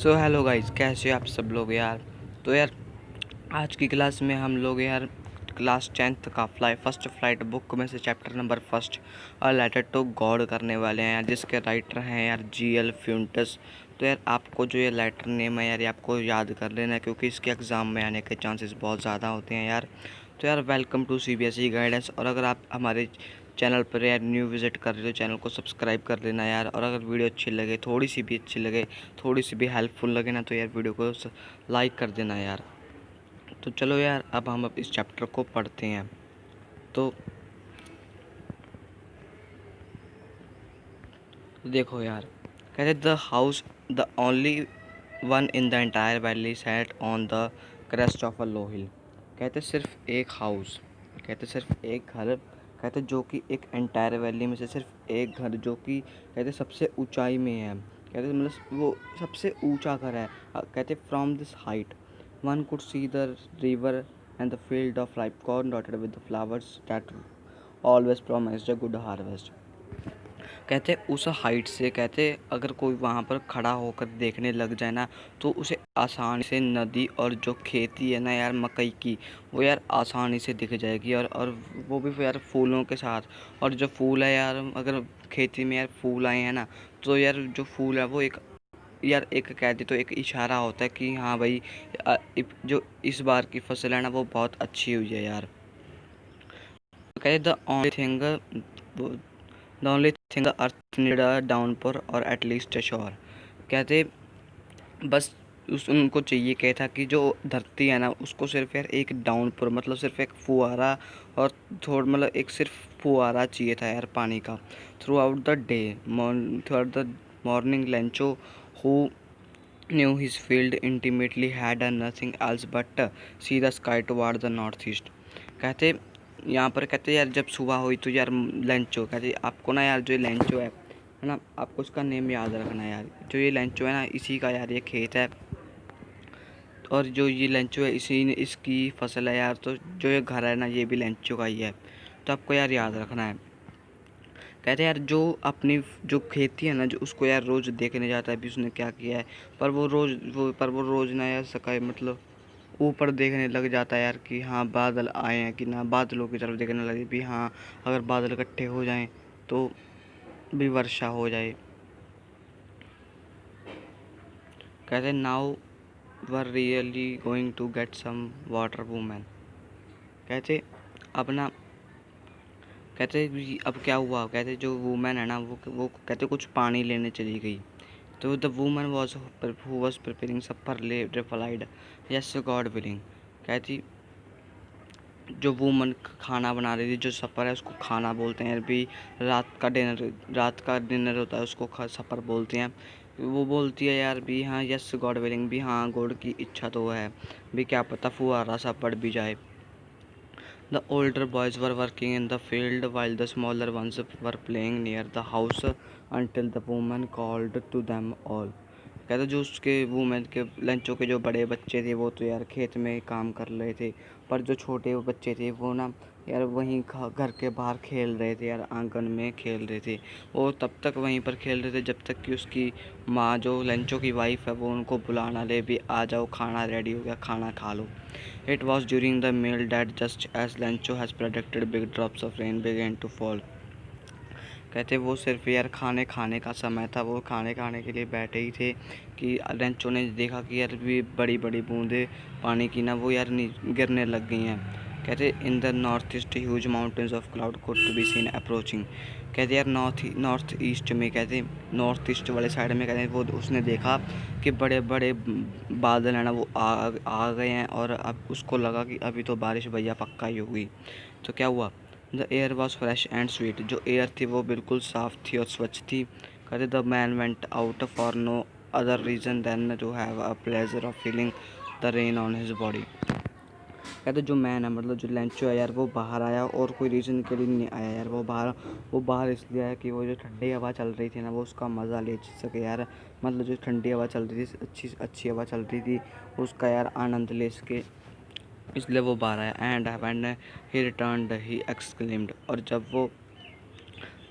So hello guys, कैसे हो आप सब लोग यार। तो यार आज की क्लास में हम लोग यार क्लास 10th का फर्स्ट फ्लाइट बुक में से chapter number first a letter to God करने वाले हैं यार, जिसके राइटर हैं यार G.L. फ्यूंटस। तो यार आपको जो ये लेटर नेम है यार, ये आपको याद कर लेना है, क्योंकि इसके एग्ज़ाम में आने के चांसेस बहुत ज़्यादा होते हैं यार। तो यार वेलकम टू CBSE गाइडेंस। और अगर आप हमारे चैनल पर यार न्यू विज़िट कर रहे हो, चैनल को सब्सक्राइब कर लेना यार। और अगर वीडियो अच्छी लगे, थोड़ी सी भी अच्छी लगे, थोड़ी सी भी हेल्पफुल लगे ना, तो यार वीडियो को लाइक कर देना यार। तो चलो यार, अब हम इस चैप्टर को पढ़ते हैं। तो देखो यार, कहते the house the only one in the entire valley set on the crest of a low hill. कहते सिर्फ एक हाउस, कहते सिर्फ एक घर, कहते जो कि एक एंटायर वैली में से सिर्फ एक घर जो कि कहते सबसे ऊंचाई में है। कहते मतलब वो सबसे ऊंचा घर है। कहते from this height one could see the river and the field of life corn dotted with the flowers that always promised a good harvest. कहते उस हाइट से कहते अगर कोई वहाँ पर खड़ा होकर देखने लग जाए ना, तो उसे आसानी से नदी और जो खेती है ना यार मकई की, वो यार आसानी से दिख जाएगी। और वो भी यार फूलों के साथ। और जो फूल है यार, अगर खेती में यार फूल आए हैं ना, तो यार जो फूल है वो एक कहते तो एक इशारा होता है कि हाँ भाई, जो इस बार की फसल है ना वो बहुत अच्छी हुई है यार। कहते the only thing the earth need a downpour और एटलीस्ट अ शोर। कहते बस उनको चाहिए क्या था कि जो धरती है ना उसको सिर्फ यार एक डाउनपोर, मतलब सिर्फ एक फुहारा, और थोड़ा मतलब एक सिर्फ फुहारा चाहिए था यार पानी का। Through out the day, through out the morning Lencho who knew his field intimately had done nothing else but see the sky toward the north east। कहते यहाँ पर कहते यार जब सुबह हुई तो यार लेंचो, कहते आपको ना यार जो लेंचो है ना, आपको उसका नेम याद रखना यार। जो ये लेंचो है ना, इसी का यार ये खेत है, और जो ये लेंचो है इसी ने इसकी फसल है यार। तो जो ये घर है ना, ये भी लेंचो का ही है। तो आपको यार याद रखना है। कहते यार जो अपनी जो खेती है ना, जो उसको यार रोज़ देखने जाता है भी उसने क्या किया है। पर वो रोज़ ना यार सका मतलब ऊपर देखने लग जाता है यार कि हाँ बादल आए हैं कि ना, बादलों की तरफ देखने लगे भी हाँ अगर बादल इकट्ठे हो जाएं तो भी वर्षा हो जाए। कहते now we're really going to get some water woman. कहते अब ना, कहते अब क्या हुआ, कहते जो वूमेन है ना वो कहते कुछ पानी लेने चली गई। तो the woman was who was preparing supper replied yes God willing. कहती जो वूमन खाना बना रही थी, जो सपर है उसको खाना बोलते हैं भी। रात का डिनर होता है उसको सपर बोलते हैं। वो बोलती है यार भी हाँ यस गॉड विलिंग, भी हाँ गॉड की इच्छा तो है भी, क्या पता फुहारा सा पड़ भी जाए। The older boys were working in the field while the smaller ones were playing near the house until the woman called to them all। कहते जो उसके वूमेन के लंचों के जो बड़े बच्चे थे वो तो यार खेत में काम कर रहे थे, पर जो छोटे बच्चे थे वो ना यार वहीं घर के बाहर खेल रहे थे यार, आंगन में खेल रहे थे। वो तब तक वहीं पर खेल रहे थे जब तक कि उसकी माँ जो लंचों की वाइफ है वो उनको बुलाना ले भी आ जाओ, खाना रेडी हो गया, खाना खा लो। It was during the meal that just as Lancho has predicted big drops of rain began to fall। कहते वो सिर्फ यार खाने खाने का समय था, वो खाने खाने के लिए बैठे ही थे कि लेंचो ने देखा कि यार भी बड़ी बड़ी बूंदें पानी की ना वो यार गिरने लग गई हैं। कहते in the north east huge mountains of cloud could to be seen approaching. कहते यार नॉर्थ ईस्ट में, कहते नॉर्थ ईस्ट वाले साइड में, कहते वो उसने देखा कि बड़े बड़े बादल हैं ना वो आ गए हैं, और अब उसको लगा कि अभी तो बारिश भैया पक्का ही होगी। तो क्या हुआ, the air was fresh and sweet. जो एयर थी वो बिल्कुल साफ़ थी और स्वच्छ थी। कहते the man went out for no other reason than to have a pleasure of feeling the rain on his body. कहते जो मैन है मतलब जो लेंचो है यार, वो बाहर आया और कोई रीज़न के लिए नहीं आया यार। वो बाहर इसलिए आया कि वो जो ठंडी हवा चल रही थी ना वो उसका मज़ा ले सके यार। मतलब जो ठंडी हवा चल रही थी, अच्छी अच्छी हवा चल रही थी, उसका यार आनंद ले सके, इसलिए वो बाहर आया। And when he returned he exclaimed. और जब वो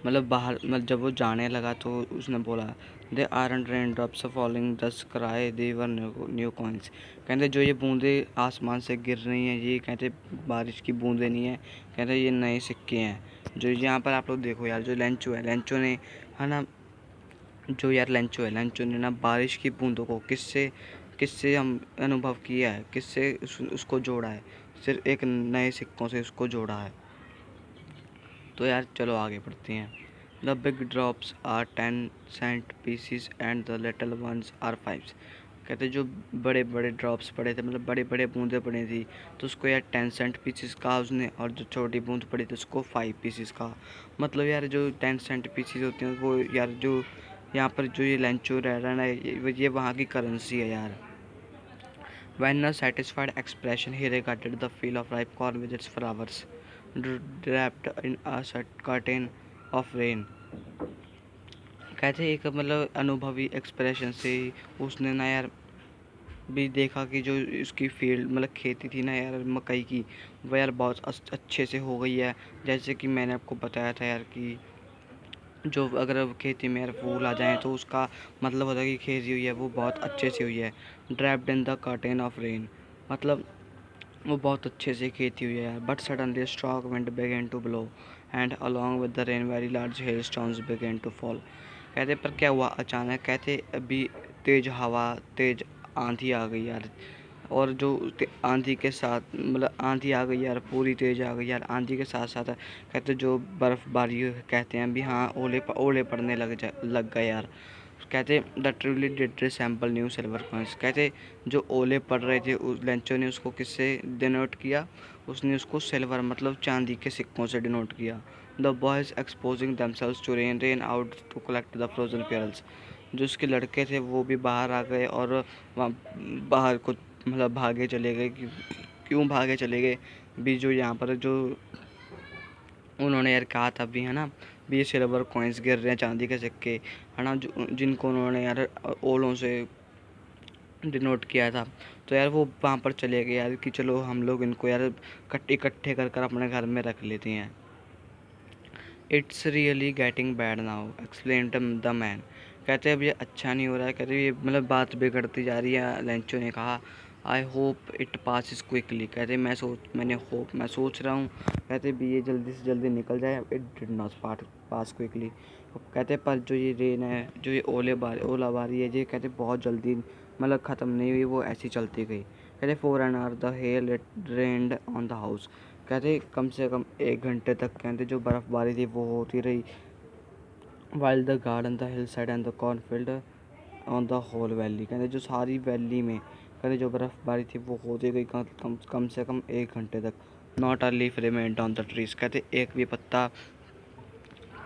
मतलब बाहर मतलब जब वो जाने लगा तो उसने बोला they aren't rain drops falling the sky, they were new coins. कहते जो ये बूंदे आसमान से गिर रही हैं ये कहते बारिश की बूंदें नहीं है, कहते ये नए सिक्के हैं। जो यहाँ पर आप लोग देखो यार, जो लेंचो ने है ना, जो यार लेंचो ने ना बारिश की बूंदों को किससे किससे हम अनुभव किया है, किससे उसको जोड़ा है, सिर्फ एक नए सिक्कों से उसको जोड़ा है। तो यार चलो आगे बढ़ते हैं। The big drops are 10 cent pieces and the little ones are 5। कहते जो बड़े बड़े ड्रॉप्स पड़े थे, मतलब बड़े बड़े बूंदें पड़ी थी, तो उसको यार 10 सेंट पीसीज कहा उसने, और जो छोटी बूंद पड़ी थी उसको 5 पीसीज कहा। मतलब यार जो 10 सेंट पीसीज होते हैं वो यार जो यहाँ पर जो ये लेंचो रह रहा है ना, ये वहाँ की करेंसी है यार। When a satisfied expression, he regarded the field of ripe corn with its flowers, wrapped in a curtain of rain। कहते एक मतलब अनुभवी एक्सप्रेशन से उसने ना यार भी देखा कि जो इसकी फील्ड मतलब खेती थी ना यार मकई की, वो यार बहुत अच्छे से हो गई है। जैसे कि मैंने आपको बताया था यार कि जो अगर खेती में यार फूल आ जाएँ तो उसका मतलब होता है कि खेती हुई है वो बहुत अच्छे से हुई है। Draped in the curtain of rain, मतलब वो बहुत अच्छे से खेती हुई है यार। But suddenly strong wind began to blow and along with the rain very large hail stones began to fall. कहते पर क्या हुआ अचानक, कहते अभी तेज़ हवा, तेज़ आंधी आ गई यार। और जो आंधी के साथ मतलब आंधी आ गई यार, पूरी तेज़ आ गई यार। आंधी के साथ साथ कहते जो बर्फ़बारी कहते हैं भी, हाँ ओले पड़ने लग गए यार। कहते the truly did resemble new silver coins. कहते जो ओले पड़ रहे थे उस लेंचो ने उसको किससे डिनोट किया, उसने उसको सिल्वर मतलब चांदी के सिक्कों से डिनोट किया। The boys exposing themselves to rain out to collect the frozen pearls. जो उसके लड़के थे वो भी बाहर आ गए और वहाँ बाहर को मतलब भागे चले गए। क्यों भागे चले गए भी, जो यहाँ पर जो उन्होंने यार कहा था भी है ना, भी ये सिल्वर कॉइन्स गिर रहे हैं, चांदी के सिक्के है ना, जो जिनको उन्होंने यार ओलों से डिनोट किया था। तो यार वो वहाँ पर चले गए यार कि चलो हम लोग इनको यार इकट्ठे कर कर अपने घर में रख लेते हैं। It's really getting bad now explain the man. कहते अब ये अच्छा नहीं हो रहा है, कहते ये मतलब बात बिगड़ती जा रही है। लेंचो ने कहा I hope it passes quickly. कहते मैं सोच रहा हूँ कहते भी ये जल्दी से जल्दी निकल जाए। It did not pass quickly. कहते पर जो ये रेन है, जो ये ओलाबारी है, ये कहते बहुत जल्दी मतलब ख़त्म नहीं हुई, वो ऐसी चलती गई। कहते for an hour the hell rained on the house. कहते कम से कम 1 घंटे तक कहते जो बर्फ़बारी थी वो होती रही। While the garden the hill side and the cornfield on the whole valley. कहते जो सारी वैली में कहते जो बर्फ़बारी थी वो होती गई कम से कम 1 घंटे तक। Not a leaf remained on the trees. कहते एक भी पत्ता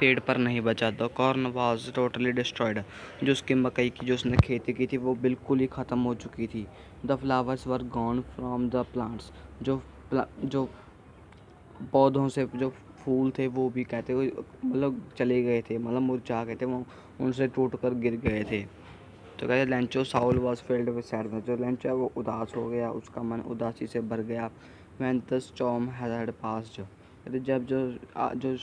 पेड़ पर नहीं बचा। The corn was totally destroyed. जो उसकी मकई की जो उसने खेती की थी वो बिल्कुल ही ख़त्म हो चुकी थी। The flowers were gone from the plants. जो पौधों से जो फूल थे वो भी कहते हुए मतलब चले गए थे, मतलब मुरझा गए थे, वो उनसे टूट कर गिर गए थे। तो कहते Lencho Saul was filled with sadness. जो लेंचो है वो उदास हो गया, उसका मन उदासी से भर गया। When the storm had passed. कहते जब जो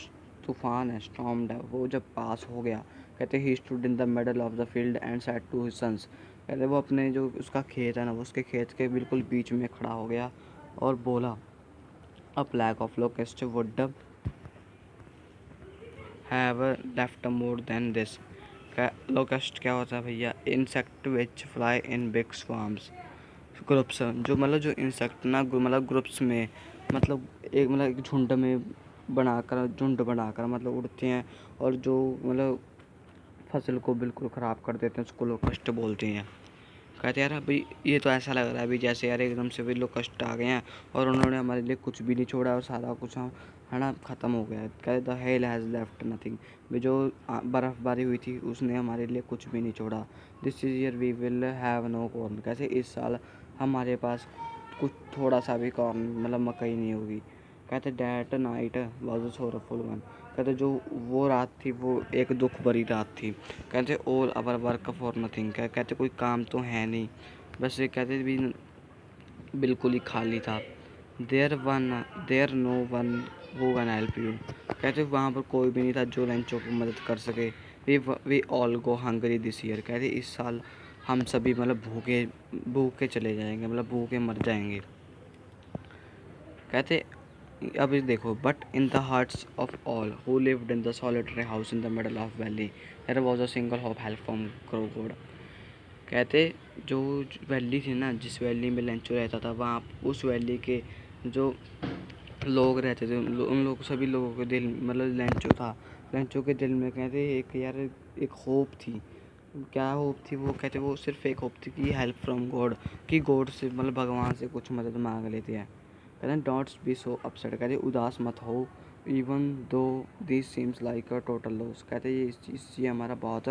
तूफान है, स्टॉर्म है, वो जब पास हो गया, कहते he stood in the middle of the field and said to his sons. कहते वो अपने जो उसका खेत है ना, वो उसके खेत के बिल्कुल बीच में खड़ा हो गया और बोला a plague of locust would have left more than this। Locust क्या होता है भैया? Insect which fly in big swarms groups. जो मतलब जो इंसेक्ट ना मतलब ग्रुप्स में मतलब एक झुंड बनाकर मतलब उड़ते हैं, और जो मतलब फसल को बिल्कुल ख़राब कर देते हैं उसको लोकस्ट बोलते हैं। कहते यार अभी ये तो ऐसा लग रहा है अभी जैसे यार एकदम से भी लोग कष्ट आ गए हैं और उन्होंने हमारे लिए कुछ भी नहीं छोड़ा और सारा कुछ हम है ना ख़त्म हो गया है। कहते the hell has left nothing. भी जो बर्फ़बारी हुई थी उसने हमारे लिए कुछ भी नहीं छोड़ा। This year we will have no corn. कैसे इस साल हमारे पास कुछ थोड़ा सा भी कॉर्न मतलब मकई नहीं होगी। कहते that night was a sorrowful one. कहते जो वो रात थी वो एक दुख भरी रात थी। कहते all our work for nothing. कहते कोई काम तो है नहीं, बस ये कहते भी बिल्कुल ही खाली था। There no one who can help you. कहते वहाँ पर कोई भी नहीं था जो लेंचो की मदद कर सके। We all go hungry this year. कहते इस साल हम सभी मतलब भूखे चले जाएंगे, मतलब भूखे मर जाएंगे। कहते अब देखो, but in the hearts of all who lived in the solitary house in the middle of valley there was a single hope, help from God. कहते जो वैली थी ना, जिस वैली में लेंचो रहता था, वहाँ उस वैली के जो लोग रहते थे उन लोग सभी लोगों के दिल, मतलब लेंचो था, लेंचो के दिल में कहते एक यार एक होप थी। क्या होप थी वो? कहते वो सिर्फ एक होप थी कि हेल्प फ्रॉम गॉड, कि गॉड से मतलब भगवान से कुछ मदद मांग लेते हैं। कहते हैं डोंट बी सो अपसेट, कहते उदास मत हो, even though this seems like a total loss. कहते ये इस चीज़ से हमारा बहुत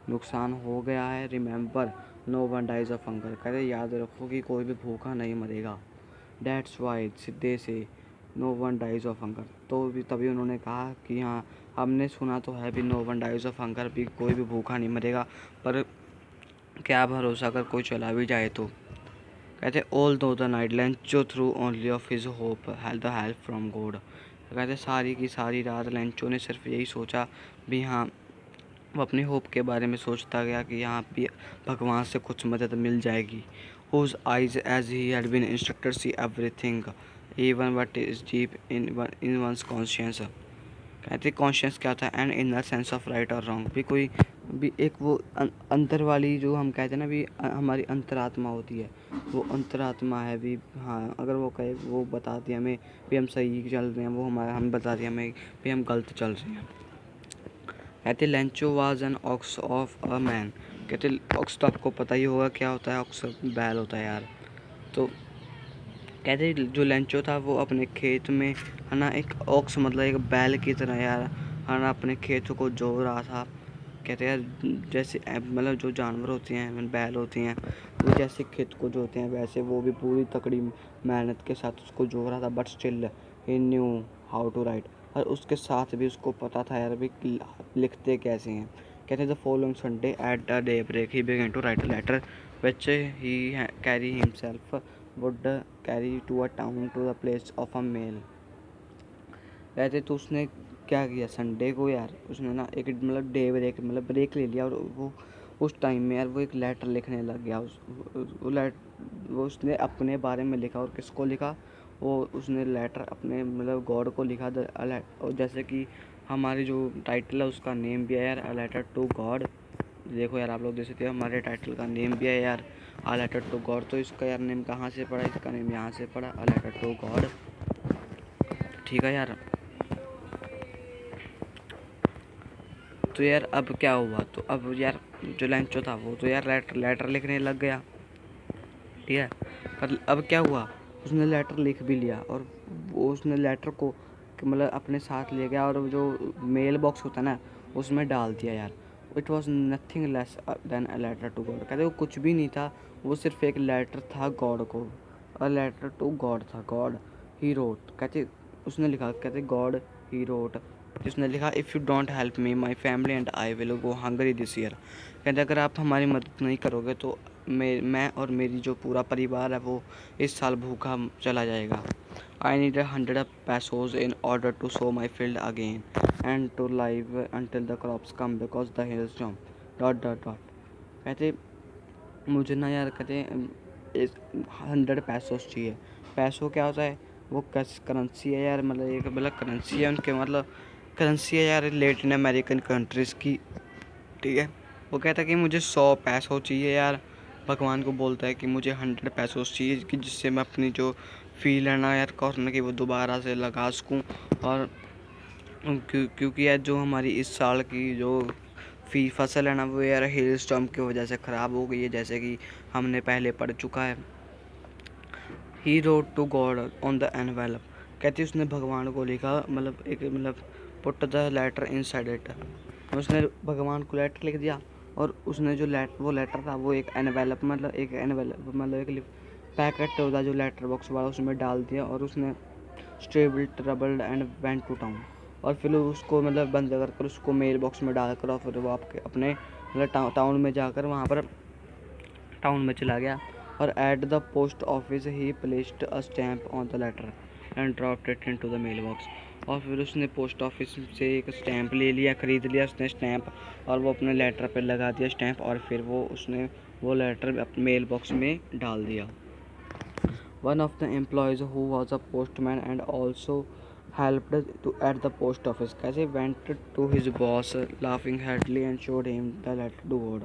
नुकसान हो गया है। Remember no one dies of hunger, कहते याद रखो कि कोई भी भूखा नहीं मरेगा। डैट्स वाई सिद्धे से no one dies of hunger, तो भी तभी उन्होंने कहा कि हाँ हमने सुना तो है भी no one dies of hunger, भी कोई भी भूखा नहीं मरेगा, पर क्या भरोसा अगर कोई चला भी जाए तो। कहते ऑल दो the night Lencho through only of his hope the help from God. कहते सारी की सारी रात लेंचो ने सिर्फ यही सोचा भी हाँ, वो अपने होप के बारे में सोचता गया कि यहाँ भी भगवान से कुछ मदद मिल जाएगी। Whose eyes as he had been instructed see everything, even what is deep in one's conscience। कहते कॉन्शियस क्या था? And inner sense of right और रॉन्ग, भी कोई भी एक वो अंतर वाली जो हम कहते हैं ना भी हमारी अंतरात्मा होती है, वो अंतरात्मा है भी। हाँ अगर वो कहे, वो बताती है हमें भी हम सही चल रहे हैं, वो हमारा हम बताती है हमें भी हम गलत चल रहे हैं। कहते Lencho was an ox of a man. कहते ऑक्स तो आपको पता ही होगा क्या होता है, ऑक्स बैल होता है यार। तो कहते जो लेंचो था वो अपने खेत में है ना, एक ऑक्स मतलब एक बैल की तरह यार है ना, अपने खेतों को जो रहा था। कहते यार जैसे मतलब जो जानवर होते हैं, बैल होती हैं, वो जैसे खेत को जोते हैं वैसे वो भी पूरी तकड़ी मेहनत के साथ उसको जो रहा था। But still he knew how to write, और उसके साथ भी उसको पता था यार भी लिखते कैसे हैं। कहते the following Sunday at the day break he began to write a letter which he carry himself would carry to a town to the place of a mail। कहते तो उसने क्या किया संडे को यार, उसने ना एक मतलब डे ब्रेक मतलब ब्रेक ले लिया, और वो उस टाइम में यार वो एक लेटर लिखने लग गया। वो उसने अपने बारे में लिखा, और किसको लिखा? वो उसने लेटर अपने मतलब गॉड को लिखा। और जैसे कि हमारी जो टाइटल है उसका नेम भी है यार अ लेटर टू गॉड। देखो यार आप लोग देख सकते हो हमारे टाइटल का नेम भी है यार अ लेटर टू गॉड। तो इसका यार नेम कहाँ से पड़ा? इसका नेम यहाँ से पड़ा, अ लेटर टू गॉड। ठीक है यार। तो यार अब क्या हुआ? तो अब यार जो लेंचो था वो तो यार लेटर लिखने लग गया, ठीक है। पर अब क्या हुआ? उसने लेटर लिख भी लिया, और वो उसने लेटर को मतलब अपने साथ ले गया, और जो मेल बॉक्स होता है ना उसमें डाल दिया यार। It was nothing less than a letter to God. कहते वो कुछ भी नहीं था, वो सिर्फ एक लेटर था गॉड को, अ लेटर टू गॉड था। गॉड ही रोट, कहते उसने लिखा, कहते गॉड ही रोट, जिसने लिखा if you don't help me my family and I will go hungry this year. कहते अगर आप हमारी मदद नहीं करोगे तो मैं और मेरी जो पूरा परिवार है वो इस साल भूखा चला जाएगा। I need 100 pesos in order to sow my field again and to live until the crops come because the hills जॉम डॉट डॉट डॉट। कहते मुझे ना यार, कहते 100 pesos चाहिए। पैसों क्या होता है? वो करेंसी है यार, मतलब एक मतलब करेंसी है उनके, मतलब करेंसी है यार लेटिन अमेरिकन कंट्रीज़ की, ठीक है। वो कहता है कि मुझे 100 पैसों चाहिए यार, भगवान को बोलता है कि मुझे 100 पैसों चाहिए, कि जिससे मैं अपनी जो फील है ना यार कॉर्नर की वो दोबारा से लगा सकूँ। और क्योंकि यार जो हमारी इस साल की जो फसल है ना वो यार हेल स्टॉर्म की वजह से ख़राब हो गई है, जैसे कि हमने पहले पढ़ चुका है। He wrote to God on the envelope. कहती उसने भगवान को लिखा, मतलब एक मतलब put the letter inside it. उसने भगवान को लेटर लिख दिया, और उसने जो वो लेटर था वो एक एनवेलप मतलब एक पैकेट होता जो लेटर बॉक्स वाला, उसमें डाल दिया। और उसने stable troubled and went to town, और फिर उसको मतलब बंद कर उसको मेल बॉक्स में डालकर, और फिर वो आपके अपने मतलब टाउन में जाकर वहाँ पर टाउन में चला गया। और at the post office he placed a stamp on the letter. And dropped it into the mail box. और फिर उसने पोस्ट ऑफिस से एक स्टैंप ले लिया, ख़रीद लिया उसने स्टैंप, और वो अपने लेटर पे लगा दिया स्टैंप, और फिर उसने वो लेटर अपने मेल बॉक्स में डाल दिया। One of the employees, who was a postman and also helped at the post office, कैसे went to his boss laughing heartily and showed him the letter to God।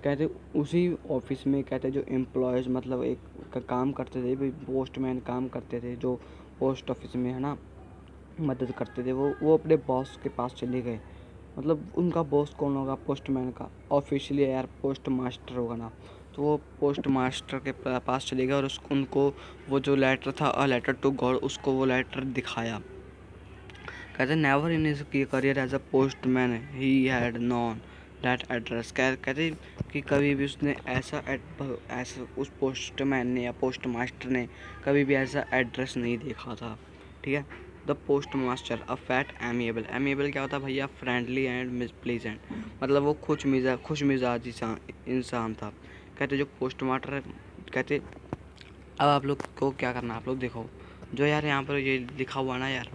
कहते उसी office में कहते जो employees मतलब एक काम करते थे, पोस्टमैन काम करते थे जो पोस्ट ऑफिस में है ना मदद करते थे, वो अपने बॉस के पास चले गए। मतलब उनका बॉस कौन होगा? पोस्टमैन का ऑफिशियली यार पोस्ट मास्टर होगा ना। तो वो पोस्ट मास्टर के पास चले गए और उनको वो जो लेटर था, अ लेटर टू गॉड, उसको वो लेटर दिखाया। कहते never in his career as a postman he had known that address. कहते कि कभी भी उसने ऐसा उस पोस्टमैन ने या पोस्ट मास्टर ने कभी भी ऐसा एड्रेस नहीं देखा था। ठीक है। The post master a fat amiable. Amiable क्या होता है भैया? फ्रेंडली एंड प्लीजेंट, मतलब वो खुश मिजाज इंसान था। कहते जो पोस्ट मास्टर है, कहते अब आप लोग को क्या करना, आप लोग देखो जो यार यहाँ पर ये लिखा हुआ ना यार,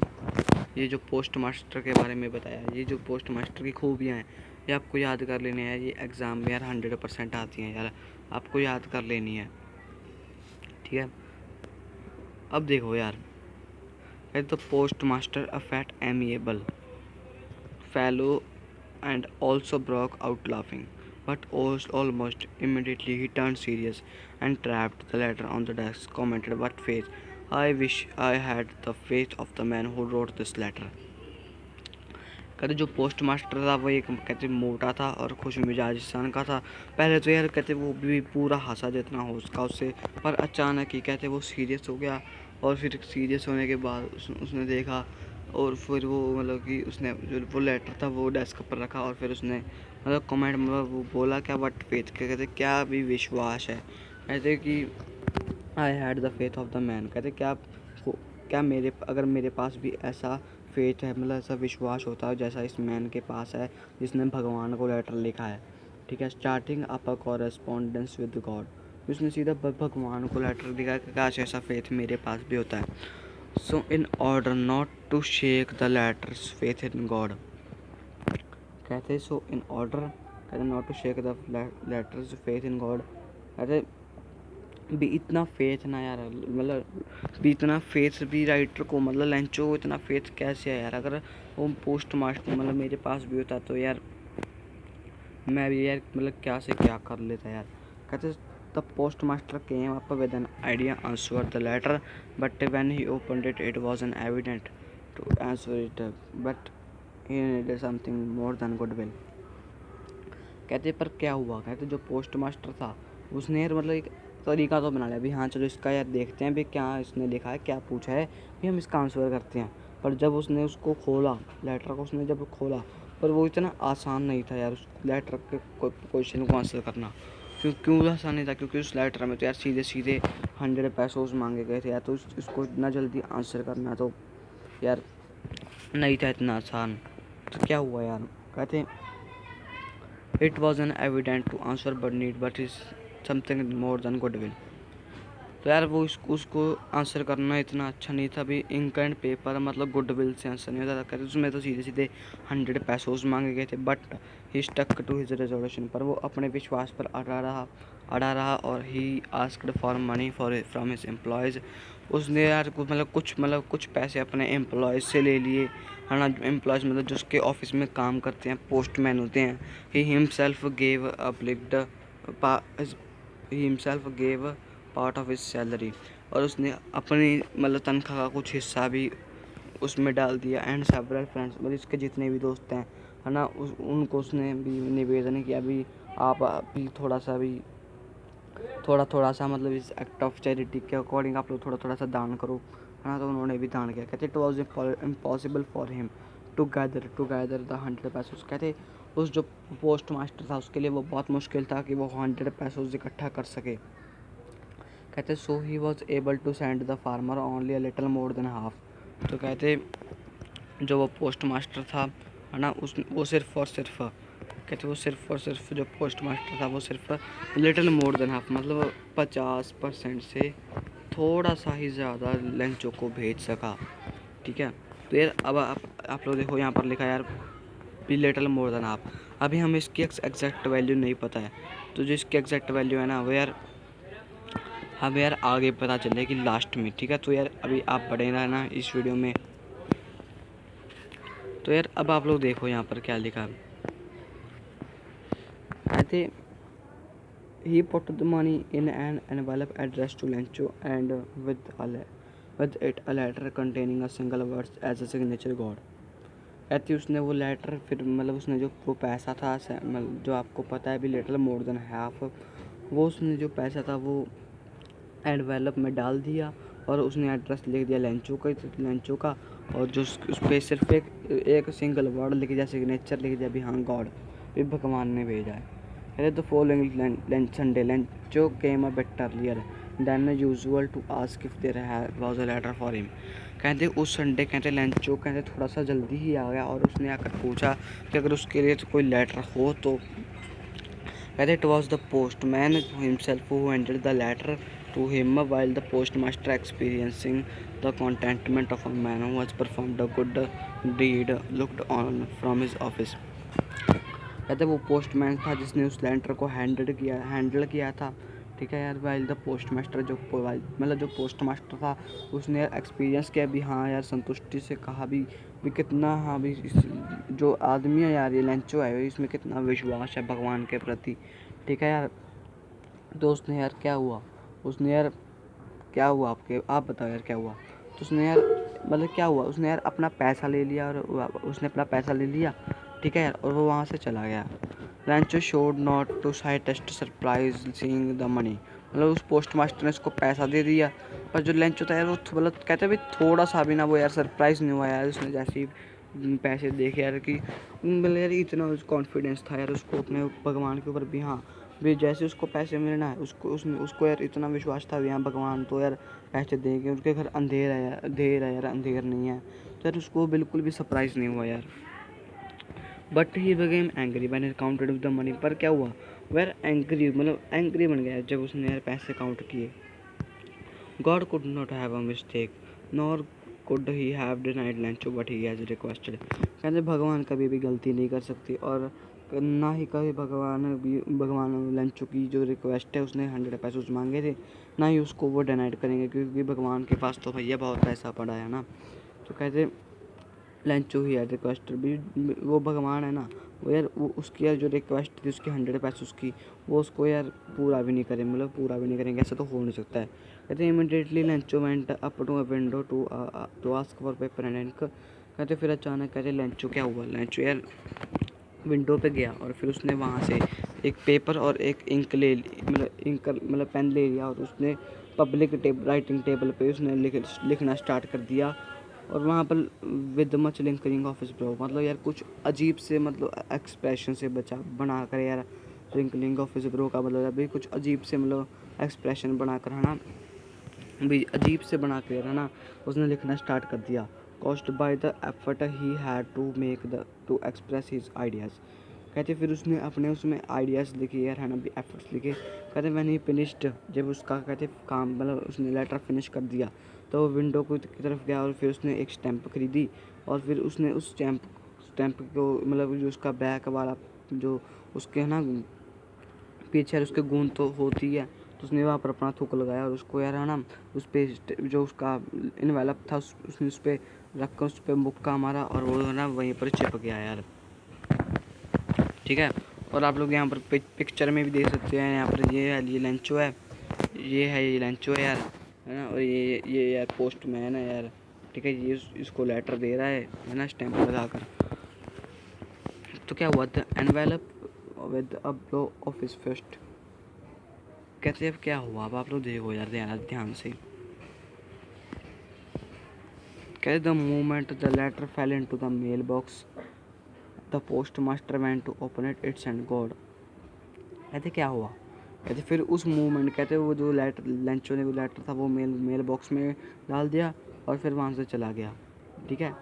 ये जो पोस्ट मास्टर के बारे में बताया, ये जो पोस्ट मास्टर की खूबियाँ हैं ये आपको याद कर लेनी है। ये एग्ज़ाम में यार 100% आती हैं यार, आपको याद कर लेनी है। ठीक है। अब देखो यार, the post master a fat amiable fellow and also broke out laughing, but almost immediately he turned serious and tapped the letter on the desk, commented, "What face! I wish I had the face of the man who wrote this letter." कहते जो post master था वो एक कहते मोटा था और खुश मिजाज इंसान का था। पहले तो यार कहते वो भी पूरा हंसा जितना हो उसका उससे, पर अचानक ही कहते वो सीरियस हो गया। और फिर सीरियस होने के बाद उसने देखा, और फिर वो मतलब कि उसने जो वो लेटर था वो डेस्क पर रखा, और फिर उसने मतलब कमेंट मतलब वो बोला क्या, वट फेथ, कहते क्या भी विश्वास है। कहते कि I had the faith of the man. कहते क्या मेरे अगर मेरे पास भी ऐसा फेथ है, मतलब ऐसा विश्वास होता है जैसा इस मैन के पास है जिसने भगवान को लेटर लिखा है। ठीक है। Starting up a correspondence with God, उसने सीधा भगवान को लेटर लिखा कि काश ऐसा फेथ मेरे पास भी होता है। So in order not to shake the letter's faith in God, कहते सो इन ऑर्डर कहते not to shake the letter's faith in God, कहते भी इतना फेथ ना यार, मतलब भी इतना फेथ भी राइटर को, मतलब लेंचो को इतना फेथ कैसे है यार? अगर वो पोस्ट मास्टर मतलब मेरे पास भी होता तो यार मैं भी यार मतलब क्या से क्या कर लेता यार। कहते the post master came up with an idea answer the letter, but when he opened it it was an evident to answer it, but he needed something more than goodwill. कहते पर क्या हुआ? कहते जो पोस्ट मास्टर था उसने यार मतलब एक तरीका तो बना लिया भी, हाँ चलो इसका यार देखते हैं भी क्या इसने लिखा है, क्या पूछा है, भी हम इसका आंसर करते हैं। पर जब उसने उसको खोला, लेटर को उसने जब खोला, पर वो इतना आसान नहीं था यार उस लेटर के क्वेश्चन को आंसर करना। क्यों आसान नहीं था? क्योंकि उस लेटर में तो यार सीधे सीधे 100 पैसों मांगे गए थे यार, तो उसको इतना जल्दी आंसर करना तो यार नहीं था इतना आसान। तो क्या हुआ यार? कहते it was an evident to answer but is something more than goodwill. तो यार वो उसको आंसर करना इतना अच्छा नहीं था भी, इंक एंड पेपर मतलब गुडविल से आंसर नहीं होता था। उसमें तो सीधे सीधे 100 पैसों मांगे गए थे, but he stuck to his resolution, पर वो अपने विश्वास पर अड़ा रहा और he asked for money from his employees. उसने यार कुछ पैसे अपने एम्प्लॉयज़ से ले लिए, है ना। एम्प्लॉयज़ मतलब जो उसके ऑफिस में काम करते हैं, पोस्टमैन होते हैं। He himself gave part of his salary, और उसने अपनी मतलब तनख्वाह का कुछ हिस्सा भी उसमें डाल दिया। एंड सेवरल फ्रेंड्स, मतलब इसके जितने भी दोस्त हैं, है ना, उनको उसने भी निवेदन किया भी आप भी थोड़ा सा मतलब इस एक्ट ऑफ चैरिटी के अकॉर्डिंग आप लोग थोड़ा सा दान करो, है ना। तो उन्होंने भी दान किया। कहते it was impossible for him to gather the 100 पैसों। कहते उस जो पोस्ट मास्टर था उसके लिए वो बहुत मुश्किल था कि वो 100 पैसों इकट्ठा कर सके। कहते so he was able to send the farmer only a little more than half. तो कहते जो वो पोस्ट मास्टर था, है ना, वो सिर्फ और सिर्फ जो पोस्ट मास्टर था वो सिर्फ लिटिल मोर देन हाफ मतलब 50% से थोड़ा सा ही ज़्यादा लेंचो को भेज सका। ठीक है, तो यार अब आप लोग देखो यहाँ पर लिखा है यार be little more than half. अभी हमें इसकी एग्जैक्ट वैल्यू नहीं पता है, तो जो इसकी एग्जैक्ट वैल्यू है ना वो यार हमें यार आगे पता चलेगी लास्ट में। ठीक है, तो यार अभी आप बने रहना इस वीडियो में। तो यार अब आप लोग देखो यहाँ पर क्या लिखा है। I think he put the money in an envelope addressed to Lencho and with it a letter containing a single word as a signature God। कहती उसने वो लेटर फिर मतलब उसने जो वो पैसा था मतलब जो आपको पता है भी लिटिल मोर देन हाफ, वो उसने जो पैसा था वो एनवेलप में डाल दिया और उसने एड्रेस लिख दिया लेंचो का और जो उस पर सिर्फ एक सिंगल वर्ड लिख दिया, सिग्नेचर लिख दिया भी हाँ गॉड, भी भगवान ने भेजा है। कहते the following Sunday Lencho came a bit earlier than usual to ask if there was a letter for him. कहते उस संडे कहते लेंचो कहते थोड़ा सा जल्दी ही आ गया और उसने आकर पूछा कि अगर उसके लिए तो कोई लेटर हो तो। कहते it was the postman himself who handed the letter to him while the postmaster experiencing the contentment of a man who has performed a good deed looked on from his office। कहते वो postman था जिसने उस letter को handle किया था। ठीक है यार, वाइल द पोस्टमास्टर मतलब जो पोस्टमास्टर था उसने एक्सपीरियंस किया भी हाँ यार, संतुष्टि से कहा भी कितना हाँ भी जो आदमी है यार ये लेंचो है इसमें कितना विश्वास है भगवान के प्रति। ठीक है यार, तो उसने यार क्या हुआ आप बताओ यार क्या हुआ। तो उसने यार मतलब क्या हुआ, उसने यार अपना पैसा ले लिया। ठीक है यार, और वो वहाँ से चला गया। Lencho showed not to slightest surprise seeing the money. मतलब उस पोस्ट मास्टर ने उसको पैसा दे दिया, पर जो लेंचो था यार वो मतलब कहते भाई थोड़ा सा भी ना वो यार सरप्राइज़ नहीं हुआ यार। उसने जैसे ही पैसे देखे यार कि मतलब यार इतना कॉन्फिडेंस था यार उसको अपने भगवान के ऊपर भी हाँ भी जैसे उसको पैसे मिलना है उसको यार इतना विश्वास था यहाँ भगवान तो यार पैसे देंगे। उसके घर अंधेर नहीं है, तो यार उसको बिल्कुल भी सरप्राइज़ नहीं हुआ यार। But he became angry when he counted with the money. पर क्या हुआ, वेर एंग्री मतलब एंग्री बन गया जब उसने यार पैसे काउंट किए। God could not have a mistake nor could he have denied Lencho but he has requested. कहते भगवान कभी भी गलती नहीं कर सकती और ना ही कभी भगवान लेंचो की जो रिक्वेस्ट है उसने 100 पैसे मांगे थे, ना ही उसको वो डिनाइड करेंगे क्योंकि भगवान के पास तो भैया बहुत पैसा पड़ा है ना। तो कहते लेंचो ही है रिक्वेस्ट भी वो भगवान है ना, वो यार वो उसकी यार जो रिक्वेस्ट थी उसकी 100 पैसे उसकी वो उसको यार पूरा भी नहीं करेंगे, ऐसा तो हो नहीं सकता है। कहते immediately Lencho went up to a window to ask for paper and ink. कहते फिर अचानक कहते लेंचो क्या हुआ, लेंचो यार विंडो पे गया और फिर उसने वहाँ से एक पेपर और एक इंक मतलब पेन ले लिया और उसने पब्लिक राइटिंग टेबल पे उसने लिखना स्टार्ट कर दिया। और वहाँ पर विद मच लिंकरिंग ऑफ ब्रो मतलब यार कुछ अजीब से मतलब एक्सप्रेशन से बना कर यार रिंकलिंग ऑफ ब्रो का मतलब अभी कुछ अजीब से मतलब एक्सप्रेशन बनाकर है ना भी अजीब से बना कर है ना उसने लिखना स्टार्ट कर दिया। Cost by the effort he had to make the to express his ideas. कहते फिर उसने अपने उसमें आइडियाज़ लिखे यार है ना भी एफर्ट्स लिखे। कहते मैंने ही फिनिश्ड जब उसका कहते काम मतलब उसने लेटर फिनिश कर दिया तो वो विंडो की तरफ गया और फिर उसने एक स्टैंप खरीदी और फिर उसने उस स्टैंप को मतलब जो उसका बैक वाला जो उसके है ना पीछे उसके गूंद तो होती है, तो उसने वहाँ पर अपना थूक लगाया और उसको यार है ना उस पर जो उसका इनवेलप था उसने उस पर रख कर उस पर मुक्का मारा और वो है ना वहीं पर चिपक गया यार। ठीक है, और आप लोग यहाँ पर पिक्चर में भी देख सकते हैं यहाँ पर ये लेंचो है, ये लेंचो है यार है ना, और ये यार पोस्टमैन है यार। ठीक है, ये इसको लेटर दे रहा है ना स्टैंप लगा कर। तो क्या हुआ the envelope with a blow of his fist. कहते अब क्या हुआ, अब आप लोग देखो यार ध्यान से। कहते the moment the letter fell into the mail box the post master went to open it send God. कहते क्या हुआ, कहते फिर उस मूवमेंट कहते वो जो लेंचो ने वो लेटर था वो मेल बॉक्स में डाल दिया और फिर वहाँ से चला गया। ठीक है,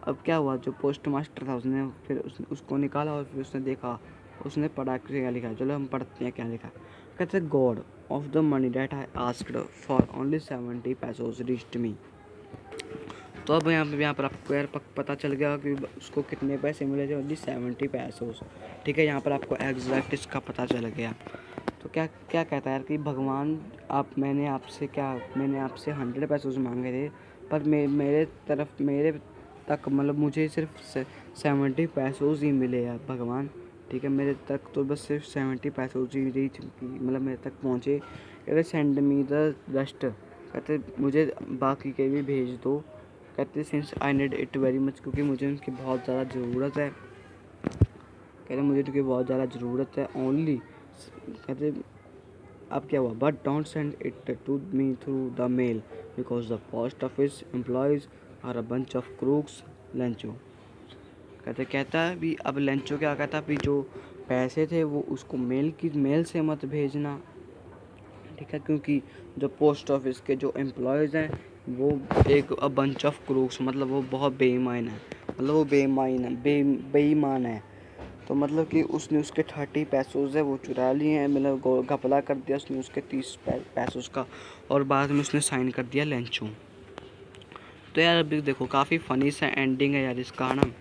अब क्या हुआ, जो पोस्ट मास्टर था उसने फिर उसको निकाला और फिर उसने देखा, उसने पढ़ा क्या लिखा है। चलो हम पढ़ते हैं क्या लिखा है। कहते God of the money that I asked for only 70 pesos reached me. तो अब यहाँ पर आपको यार पता चल गया कि उसको कितने पैसे मिले थे, ओनली 70 पैसोज। ठीक है, यहाँ पर आपको एग्जैक्ट इसका पता चल गया। तो क्या क्या कहता है यार कि भगवान मैंने आपसे 100 पैसोज मांगे थे, पर मेरे तक मतलब मुझे सिर्फ 70 पैसोज ही मिले यार भगवान। ठीक है, मेरे तक तो बस सिर्फ 70 पैसोज ही रीच मतलब मेरे तक पहुँचे। कहते सेंड मी द रेस्ट, कहते मुझे बाकी के भी भेज दो। कहते since I need it very much, क्योंकि मुझे उनकी बहुत ज़्यादा ज़रूरत है। कहते मुझे उनकी बहुत ज़्यादा ज़रूरत है ओनली। कहते अब क्या हुआ, but don't send it to me through the mail because the post office employees are a bunch of crooks Lencho. कहता है भी अब लेंचो क्या कहता है, भी जो पैसे थे वो उसको मेल से मत भेजना। ठीक है, क्योंकि जो पोस्ट ऑफिस के जो एम्प्लॉयज़ हैं वो एक बंच ऑफ क्रूक्स, मतलब वो बहुत बेईमान है, मतलब वो बेईमान है। तो मतलब कि उसने उसके 30 पैसोज है वो चुरा लिए हैं, मतलब घपला कर दिया उसने उसके 30 पैसोज का, और बाद में उसने साइन कर दिया लेंचू। तो यार अभी देखो काफ़ी फ़नी सा एंडिंग है यार इसका ना।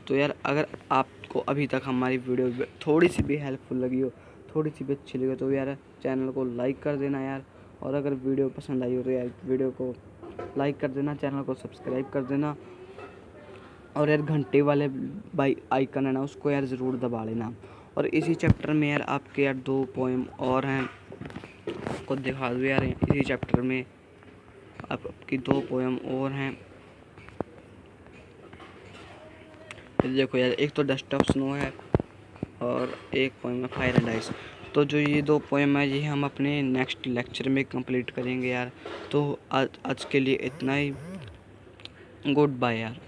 तो यार अगर आपको अभी तक हमारी वीडियो थोड़ी सी भी हेल्पफुल लगी हो, थोड़ी सी भी अच्छी लगी हो, तो यार चैनल को लाइक कर देना यार। और अगर वीडियो पसंद आई हो तो यार वीडियो को लाइक कर देना, चैनल को सब्सक्राइब कर देना, और यार घंटे वाले आइकन है ना उसको यार ज़रूर दबा लेना। और इसी चैप्टर में यार आपके यार 2 पोएम और हैं, आपको दिखा दूँ यार इसी चैप्टर में आपकी 2 पोएम और हैं। तो देखो यार एक तो डस्ट ऑफ स्नो है और एक पोएम है फायर एंड आइस। तो जो ये 2 पोएम है ये हम अपने नेक्स्ट लेक्चर में कंप्लीट करेंगे यार। तो आज के लिए इतना ही, गुड बाय यार।